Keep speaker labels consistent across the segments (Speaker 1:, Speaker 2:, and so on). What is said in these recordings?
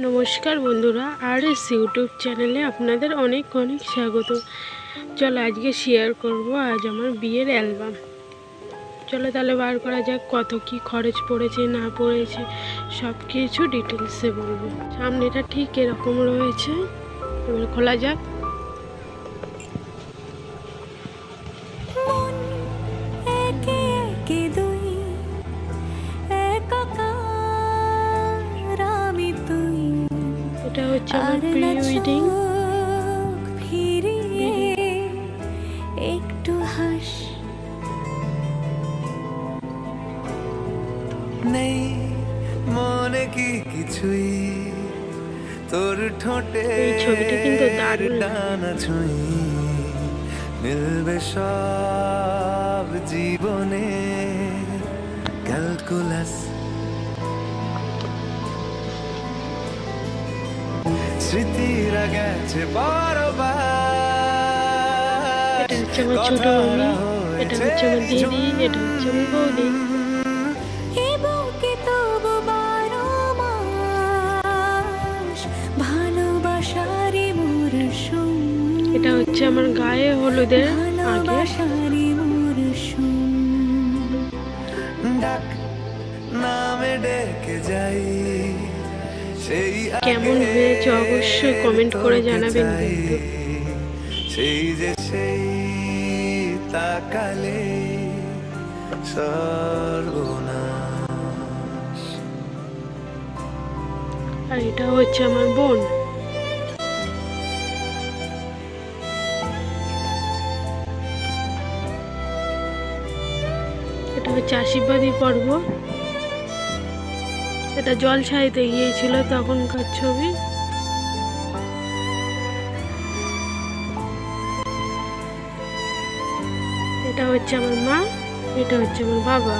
Speaker 1: নমস্কার বন্ধুরা, আর.এস ইউটিউব চ্যানেলে আপনাদের অনেক অনেক স্বাগত। চলো আজকে শেয়ার করব আজ আমার বিয়ের অ্যালবাম। চলো তাহলে বার করা যাক কত কি খরচ পড়েছে না পড়েছে সব কিছু ডিটেলসে বলবো। সামনেটা ঠিক এরকম রয়েছে, এবার খোলা যাক। এটা হচ্ছে আমার প্রি ওয়েডিং।
Speaker 2: একটু হাস নেই মনে কি কিছুই তোর ঠোঁটে
Speaker 1: এই ছবিটা কিন্তু দারুণ
Speaker 2: টানা ছুঁই মিলবে সব জীবনে ক্যালকুলাস স্মৃতিরা গেছে বারবার।
Speaker 1: এটা হচ্ছে আমার ছোট মামি, এটা হচ্ছে আমার দিদি, এটা হচ্ছে আমার বৌদি। এটা হচ্ছে আমার গায়ে হলুদের আগে।
Speaker 2: নামে ডেকে যাই সেই
Speaker 1: কেমন হয়েছে অবশ্যই কমেন্ট করে জানাবেন কিন্তু।
Speaker 2: সেই যে সেই তাকালে সর্বনাশ।
Speaker 1: আর এটা হচ্ছে আমার বোন। এটা হচ্ছে আশীর্বাদী পর্ব। এটা জল ছাইতে গিয়েছিল তখনকার ছবি। এটা হচ্ছে আমার মা, এটা হচ্ছে আমার বাবা।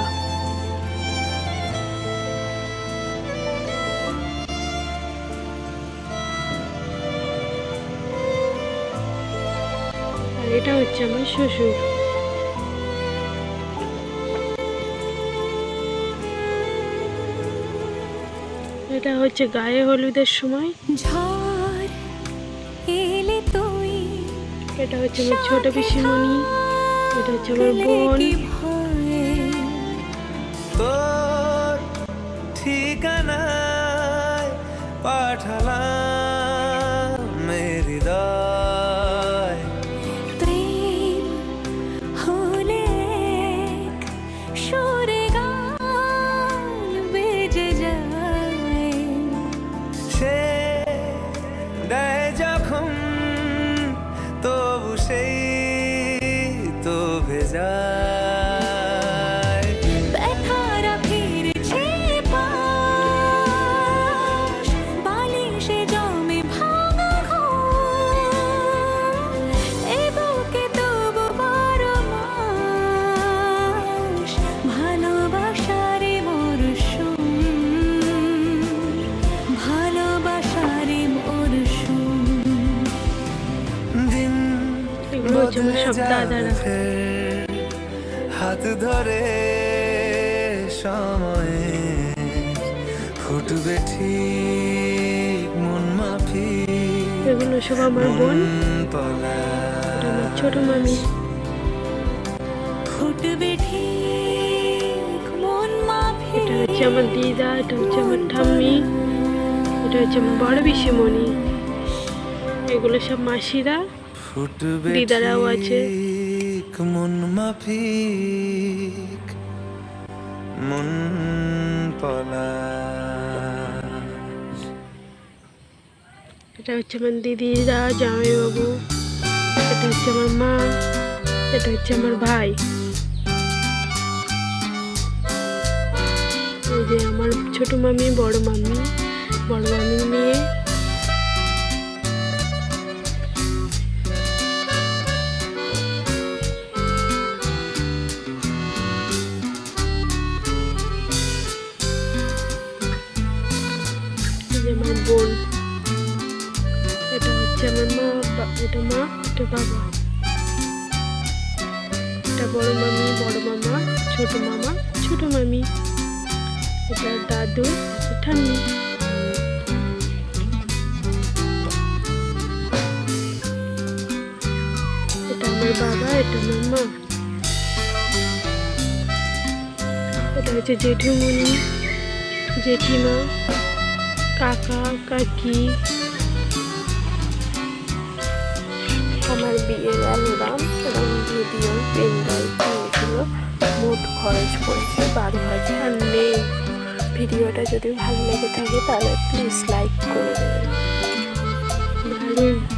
Speaker 1: আর এটা হচ্ছে আমার শ্বশুর। এটা হচ্ছে গায়ে হলুদের সময়। এটা হচ্ছে আমার ছোট পিসিমণি, এটা হচ্ছে আমার বোন।
Speaker 2: তোর ঠিকানায় পাঠালাম হৃদয় প্রেম হলে সুরে গান বেজে যায় সে দেয় যখন তবু সেই তো ভেজা
Speaker 1: সব দাদারা
Speaker 2: হাত ধরে সময়ে ফুটবে ঠিক মন মাফি।
Speaker 1: এগুলো সব আমার বোন, আমার ছোট মামি।
Speaker 2: ফুটবে ঠিক মন মাফি।
Speaker 1: এটা হচ্ছে আমার দিদা, এটা হচ্ছে আমার ঠাম্মি, এটা হচ্ছে আমার বড় পিসিমণি। এগুলো সব মাসিরা, দিদারাও আছে।
Speaker 2: মন মাফিক মন পলাশ।
Speaker 1: এটা হচ্ছে আমার দিদিরা, জামাইবাবু, এটা হচ্ছে আমার মা, এটা হচ্ছে আমার ভাই। এই যে আমার ছোট মামি, বড় মামির মেয়ে। আমার বোন, এটা হচ্ছে আমার মা, এটা মা, এটা বাবা। এটা বড় মামি, বড় মামা, ছোট মামা, ছোট মামি। এটা দাদু, ঠাম্মি। বাবা, এটা আমার মা, এটা হচ্ছে জেঠুমনি, জেঠিমা, কাকা কাকি। আমার বিয়ের অ্যালবাম এবং ভিডিও পেন ড্রাইভ দিয়েছিল। মোট খরচ পড়েছে 12,000। আর নেই। ভিডিওটা যদি ভালো লেগে থাকে তাহলে প্লিজ লাইক করে দেবেন। ভালো